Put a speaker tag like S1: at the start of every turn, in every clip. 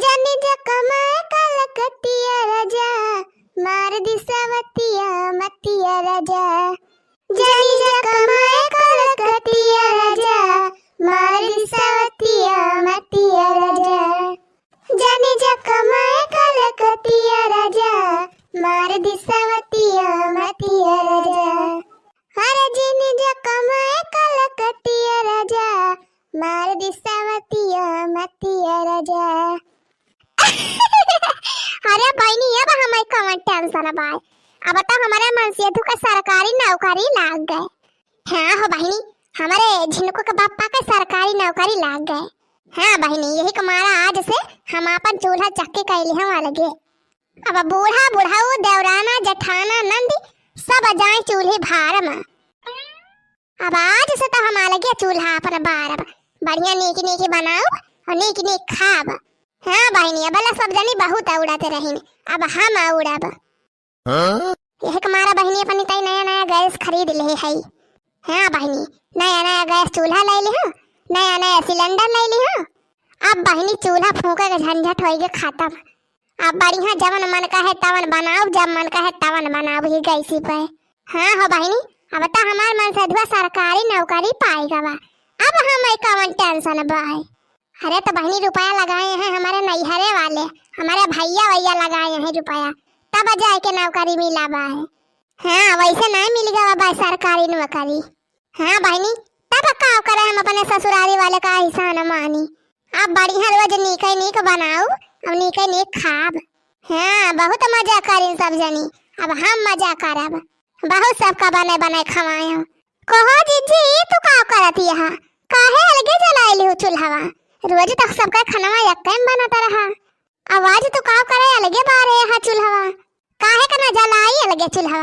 S1: जानी जा कमाए कलकतिया राजा मार दिसावतिया मतिया राजा जानी जा कमाए कलकतिया राजा मार दिसावतिया मतिया राजा जानी जा कमाए कलकतिया राजा मार दिसावतिया मतिया राजा अरे जानी जा कमाए कलकतिया राजा मार दिसावतिया मतिया राजा अरे भाई नहीं अब हमारे कौन टेंशन है भाई अब तो हमारे मनसेधु का सरकारी नौकरी लाग गए। हाँ हो बहनी हमारे झिनुको के पापा का सरकारी नौकरी लाग गए। हाँ बहनी यही कमारा आज से हम अपन चूल्हा चक्के कैली हम अलगे। अब बूढ़ा बुढ़ाऊ देवराना जठाना नंदी सब जाए चूल्हे भार में। अब आज से तो हम अलगे चूल्हा अपन बार बढ़िया नीकी नीकी बनाओ और नीकी नीक खाब। हाँ बहनी अब सब जनी बहुत उड़ाते रही अब हम उड़ाब। यह हमारा बहनी अपनी तई नया नया गैस खरीद ले है। हाँ बहनी नया नया गैस चूल्हा ले ली हो नया नया सिलेंडर ले ली हो। अब बहनी चूल्हा फूके के झंझट होएगे खत्म। अब बढ़िया जवन मन का है तवन बनाओ जब मन का है तवन बनाओ ही गैसी पे। हाँ हो बहनी अब तो हमार मन से धुआ सरकारी नौकरी पाएगा बा। अब हमें कौन टेंशन बाय। अरे तो बहनी रुपया लगाए हैं हमारे नैहरे वाले हमारे भैया भैया लगाए हैं रुपया तब जाए के नौकरी मिला बा है। हाँ वैसे नहीं मिल गया बा सरकारी नौकरी। हाँ बहनी तब का करे हम अपने ससुराली वाले का एहसान मानी। अब बढ़िया रोज नीके नीक बनाओ अब नीके नीक खाब। हाँ बहुत मजा करी सब जनी अब हम मजा करब बहुत सबका बने बने खवाए। कहो जीजी तू का करती है काहे अलगे जलाइली हो चूल्हा रोज तक सबका खाना यक्के में बनाता रहा। आवाज तो का करे अलगे बारे है चूल्हा काहे का ना जलाई अलगे चूल्हा।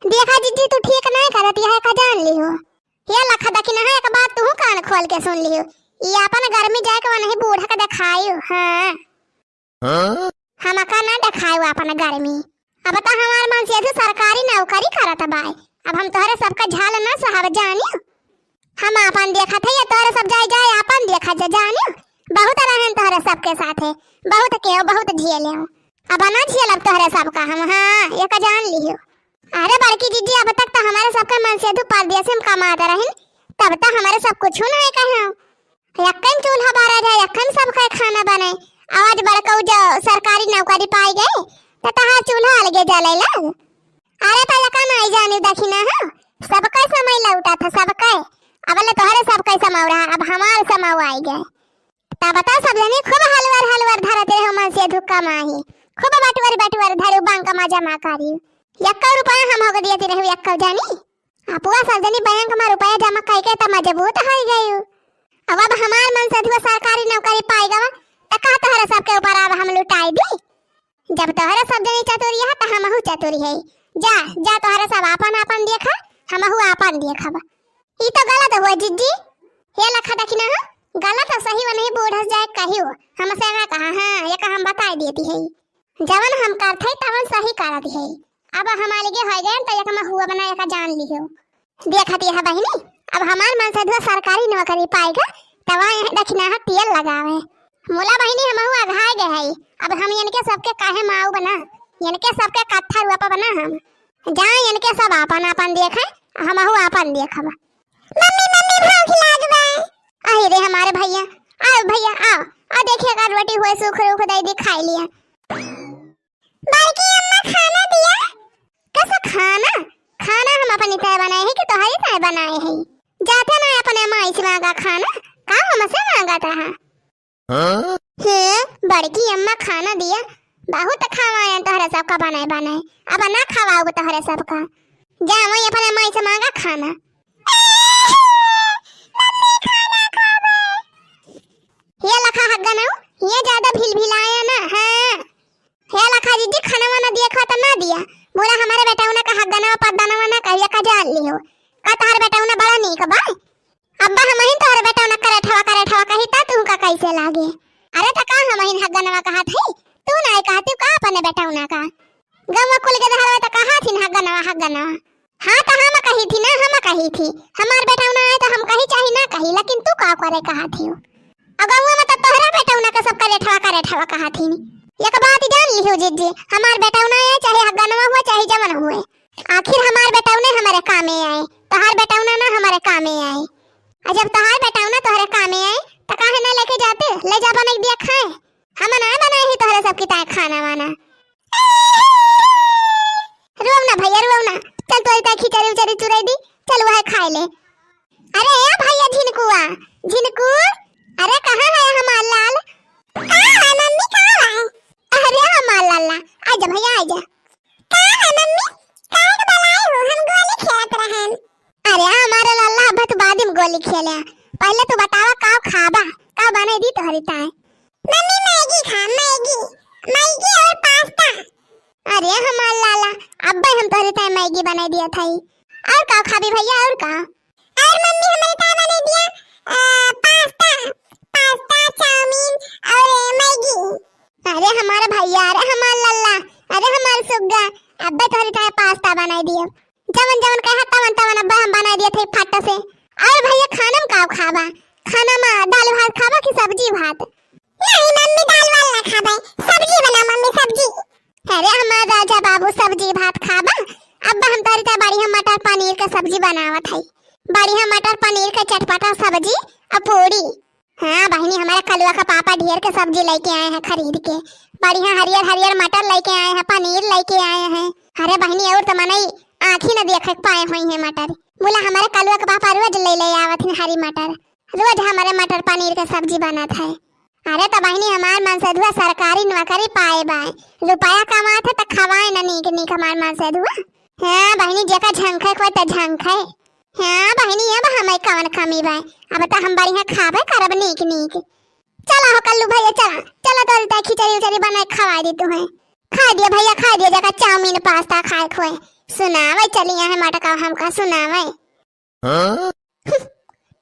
S1: देखा जीजी तू ठीक नहीं करती है का जान ली हो ये लखा दखी ना एक बात तू कान खोल के सुन ली हो ये अपन घर में जाके नहीं बूढ़ा का दिखाई। हाँ हम का ना दिखाई अपन घर में। अब तो हमार मन से सरकारी नौकरी करत बाय अब हम तोहरे सबका झाल ना साहब जानियो हम अपन देखा थे ये तोहरे सब जाए जाए अपन देखा जा जानियो बहुत रहन तोहरे सबके साथ है बहुत के बहुत झेले हो अब ना झेल अब तोहरे सबका हम। हाँ ये का जान लियो। अरे बड़की जीजी अब तक तो हमारे सबका मन से धु परदेश में कमाते रहन तब तक हमारे सब कुछ नहीं कहे यक्कन चूल्हा बारा जाए यक्कन सब खाना बनाए आवाज बड़काऊ जो सरकारी नौकरी पाई गए तो तहार चूल्हा अलगे जले लग। अरे तो लका नहीं जानी दखिना है सबका समय लौटा था सबका अब ले तोहरे सबका समय रहा अब हमार समय आई गए तब बता सब जने खूब हलवर धरते रहो मन से धुक्का माही खूब बटवर धरो बैंक में जमा करी 1 रुपया हम हो दिए रहो 1 जानी अपुआ सब जनी बैंक में रुपया जमा करके त मजबूत हो गई। अब हमार मन से धुआ सरकारी नौकरी पाएगा त का तोहरे सबके ऊपर अब हम लुटाई दी। जब तोहरे सब जनी चतुरी है त हमहु चतुरी है जा जा तोहरे सब अपन देखा हमहु अपन देखब। ई तो गलत हुआ जीजी ये लखा दखिना है गलत है सही नहीं बूढ़ जाए कहियो हमसे ना कहा। हाँ ये का हम बता देती है जवन हम करते तवन सही करत है। अब हमारे के हो गए तो ये का हुआ बना का जान लियो देखती है बहनी अब हमार मन से सरकारी नौकरी पाएगा तवा दखिना है तेल लगावे मोला बहनी हमहु अघाए गए है। अब हम इनके सबके काहे माऊ बना इनके सबके कत्था रुआ बना हम जा इनके सब अपन देखे हमहु अपन देखब। मम्मी भूख लाग बा आई रे हमारे भैया आओ देखिएगा रोटी हुए सूख रूख दे दी खाई लिया। बड़की अम्मा खाना दिया कैसा खाना हम अपनी तरह बनाए हैं कि तुम्हारी तरह बनाए हैं जाते ना अपने माई से मांगा खाना का हमसे मांगा था। बड़की अम्मा खाना दिया बहुत खावाए तोहरे सबका बनाए अब ना खवाओगे तोहरे सबका जा वही अपने माई से मांगा खाना। ये लखा हग्गा ना ये ज्यादा भिलभिलाया ना। हाँ ये लखा जीजी खाना वाना देखा तो ना दिया बोला हमारे बेटा उन्हें का हग्गा ना पद्दाना वाना कहिया का जान लियो का तार बेटा उन्हें बड़ा नहीं का भाई अब्बा हम ही तार बेटा उन्हें करे ठवा कही ता तू का कैसे लागे। अरे तो का हम ही हग्गा ना कहा थे तू ना कहा तू का अपने बेटा उन्हें का गवा कुल के धरवा तो कहा थी हग्गा ना। हाँ तो हम कही थी ना हम कही थी हमार बेटा उन्हें आए तो हम कही चाहिए ना कही लेकिन तू का करे कहा थी अगर वो मतलब तोहरा बेटा उन्हें का सब करे ठवा करे ठवा कहथिन। एक बात जान लिहो जीजी, हमार बेटा ना है चाहे हगनवा हुआ चाहे जवन हुए, आखिर हमार बेटा ने हमारे कामे आए, तहार बेटा ना हमारे कामे आए। और जब तहार बेटा ना तोहरे कामे आए तो काहे ना लेके जाते, ले जा बना दिया खाए। हम ना बनाए ही तोहरे सबकी ताए खाना वाना। रुओ ना भैया रुओ ना, चल तोरी ताए खिचड़ी उचड़ी चुराई दी, चल वह खा ले। अरे ए भैया झिनकुआ, झिनकू अरे कहां है हमार लाल? कहां है मम्मी कहां है? अरे हमार लाला आजा भैया आजा। कहां है मम्मी? काहे के बुलाए हो? हम गोली खेलत रहन। अरे हमारा लाला अब तो बाद में गोली खेले, पहले तो बतावा का खाबा, का बने दी तोहरी ताए? मम्मी मैगी खा, मैगी मैगी और पास्ता। अरे हमार लाला अब हम तोहरी ताए मैगी बना दिया थई, और का खाबी भैया और का? और मम्मी हमारे ताए बना दिया पास्ता, पास्ता चाउमीन और मैगी। अरे हमारा भैया, अरे हमार लल्ला, अरे हमार सुग्गा, अब्बे तोहरी ताए पास्ता बनाई दिया, जवन जवन कहा तवन तवन अब्बा हम बना दिए थे फट से। और भैया खाना में का खाबा? खाना में दाल भात खाबा कि सब्जी भात? नहीं मम्मी दाल वाल ना खाबे, सब्जी बना मम्मी सब्जी। अरे हमार राजा बाबू सब्जी भात खाबा, अब्बा हम तोहरी ताए बढ़िया मटर पनीर का सब्जी बनावत है, बढ़िया मटर पनीर का चटपटा सब्जी और पूरी। हाँ बहनी हमारे कलुआ का पापा ढेर के सब्जी लेके आए हैं खरीद के, बढ़िया हरियर हरियर मटर लेके आए हैं, पनीर लेके आए हैं। अरे बहनी और तो मनाई आँखी न देख पाए हुई है मटर, बोला हमारे कलुआ का पापा रोज ले आवत है हरी मटर, रोज हमारे मटर पनीर का सब्जी बनत है। अरे तो बहनी हमार मनसेधुआ सरकारी नौकरी पाए बाय, रुपया कमात है तो खवाए न नीक नीक हमार मनसेधुआ। हाँ बहनी जेका झंखे को तो झंखे। हाँ बहनी अब हमें कौन कमी बा, अब तो हम बढ़िया खाबे करब नीक नीक। चला हो कल्लू भैया चला, चला तो ताए खिचड़ी उचड़ी बनाए खवा दी तुम्हें। खा दिया भैया खा दिया, जगह चाउमीन पास्ता खाए खोए। सुनावे चली यहाँ मटका हमका सुनावे।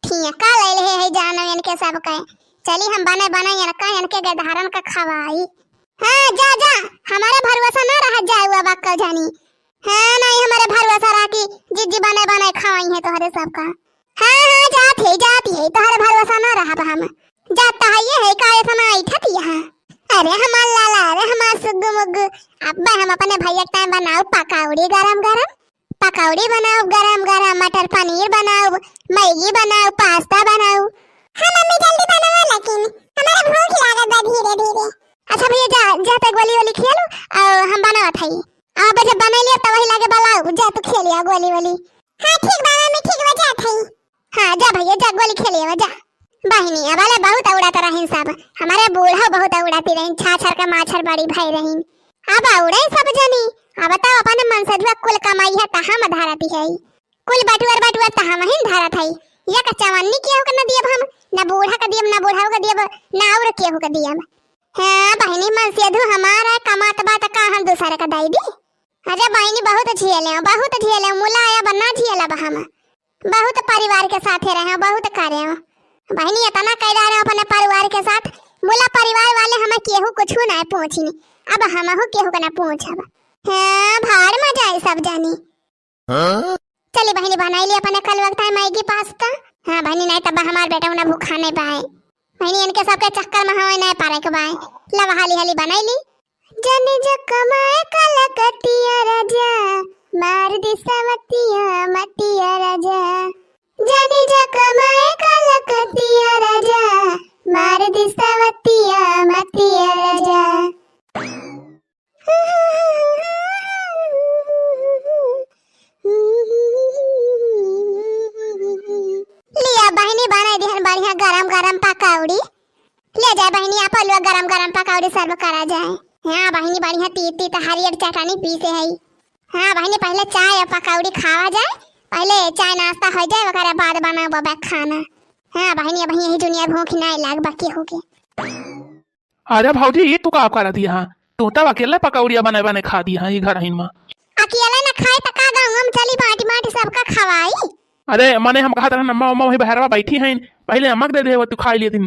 S1: ठीक का ले ले है जानो इनके सब कहे, चली हम बने बने इनका इनके गधारन का खवाई। हाँ जा जा, हमारे भरोसा ना रह जाए हुआ बक्कल जानी। हाँ नहीं हमारे भरोसा रहा कि जिज्जी बने बने खवाई है तोहरे सबका। हाँ हाँ जाती है तोहरे भरोसा ना रहा हम जाता है, ये है का इतना ऐठत यहाँ। अरे हमार लाला, अरे हमार सुग्गू मुग्गू, अब हम अपने भैया के टाइम बनाओ पकौड़ी गरम गरम, पकौड़ी बनाओ गरम गरम, मटर पनीर बनाओ, मैगी बनाओ, पास्ता बनाओ। हाँ मम्मी जल्दी बनाओ लेकिन हमारा भूख लागत बा धीरे धीरे। अच्छा भैया जा जा तक गोली वाली खेलो और हम बनावत हई, अब जब बना लिया तो वही लागे बनाओ, जा तू खेलिया गोली वाली। हाँ ठीक बा मम्मी ठीक बा जात हई। हाँ जा भैया जा गोली खेलिया जा। बहनी अबले बहुत उड़ात रहिन सब, हमारे बूढ़ा बहुत उड़ाती रहिन, छाछर का माछर बड़ी भाई रहिन। अब उड़े सब जनी, अब तो अपन मन से धुआ कुल कमाई है तहा में धारती है, कुल बटुअर बटुअर तहा में ही धारत है। ये का चवन्नी किया हो न दियब हम, न बूढ़ा का दियब न बूढ़ा का दियब न और किया हो का दियब। हां बहनी मन से धु हमारा कमात बात का हम दूसरे का दाई दी। अरे बहनी बहुत झेले मुलाया बना झेला हम, बहुत परिवार के साथ रहे, बहुत करे बहनी इतना कैदा रहे अपने परिवार के साथ, मुला परिवार वाले हमें केहू कुछ ना पूछी, अब हम हो केहू का ना पूछब। हां भाड़ में जाए सब जानी। चली बहनी बनाई ली अपने कल वक्त है मैगी पास्ता। हां बहनी नहीं तब हमार बेटा उन्हें भूखा नहीं पाए, बहनी इनके सबके चक्कर में हवे नहीं पारे के बाय, लव हाली हाली बनाई ली। जने जकमाए कलकतिया राजा मार दी सवतिया मतिया राजा, जने जकमाए कलकतिया राजा मार दी सवतिया मतिया राजा। लिया बहनी बनाई दी बढ़िया गरम गरम पकौड़ी, ले जाए बहनी आप लोग गरम गरम पकौड़ी सर्व करा जाए। हाँ बहनी बढ़िया तीत तीत हरियर चटनी पीसे है। हाँ बहनी पहले चाय और पकौड़ी खावा जाए, पहले चाय नाश्ता हो जाए वगैरह बाद बनाओ बाबा खाना। हाँ बहनी अब यही दुनिया भूख नहीं लाग बाकी होके।
S2: अरे भाऊजी ये तू का करा दिया, हाँ तू तब अकेले पकौड़िया बने बने खा दिया हाँ ये घर हिन में।
S1: अकेले न खाए त का गांव में चली बाटी बाटी सबका खवाई।
S2: अरे मने हम कहा था अम्मा अम्मा वही बहरवा बैठी हैं, पहले अम्मा दे दे तू खा लेती,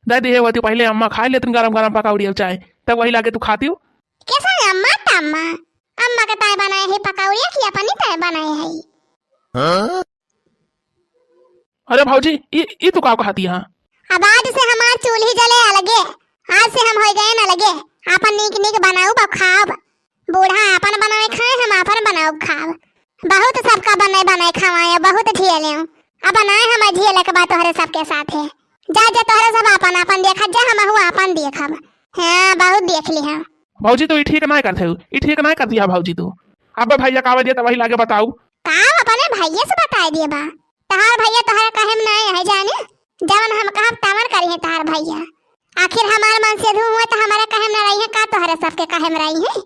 S2: दे दे तू पहले अम्मा खा लेती गरम गरम पकौड़ी और चाय, तब वही लाके तू खाती हो।
S1: कैसा अम्मा तम्मा अम्मा के ताय बनाए है पकौड़िया कि अपनी ताय बनाए है?
S2: हाँ? अरे भाऊजी ये तू का खाती है?
S1: अब आज से हमार चूल्ही जले अलगे, आज से हम हो गए ना लगे अपन नीक नीक बनाऊ बा खाब। बूढ़ा अपन बनाए खाए हम अपन बनाऊ खाब। बहुत सबका बनाए बनाए खवाए बहुत ठियले अब बनाए हम ठियले के बात तोहरे सबके साथ है। जा जा तोहरे सब अपन अपन देखत जा हम हुआ अपन देखब। हां बहुत देख ली हम।
S2: भौजी तो ई ठीक ना करथे ई ठीक ना कर दिया भौजी तू। अब भैया कावे दिया त वही लागे बताऊ
S1: का अपने भैया से बता दिए बा। तहार भैया तोहरा कहे में नहीं है जाने जवन हम कहब तवन करी है तहार भैया। आखिर हमार मन से धू हुआ तो हमारा कहे में रही है का तोहरे सबके कहे में रही है।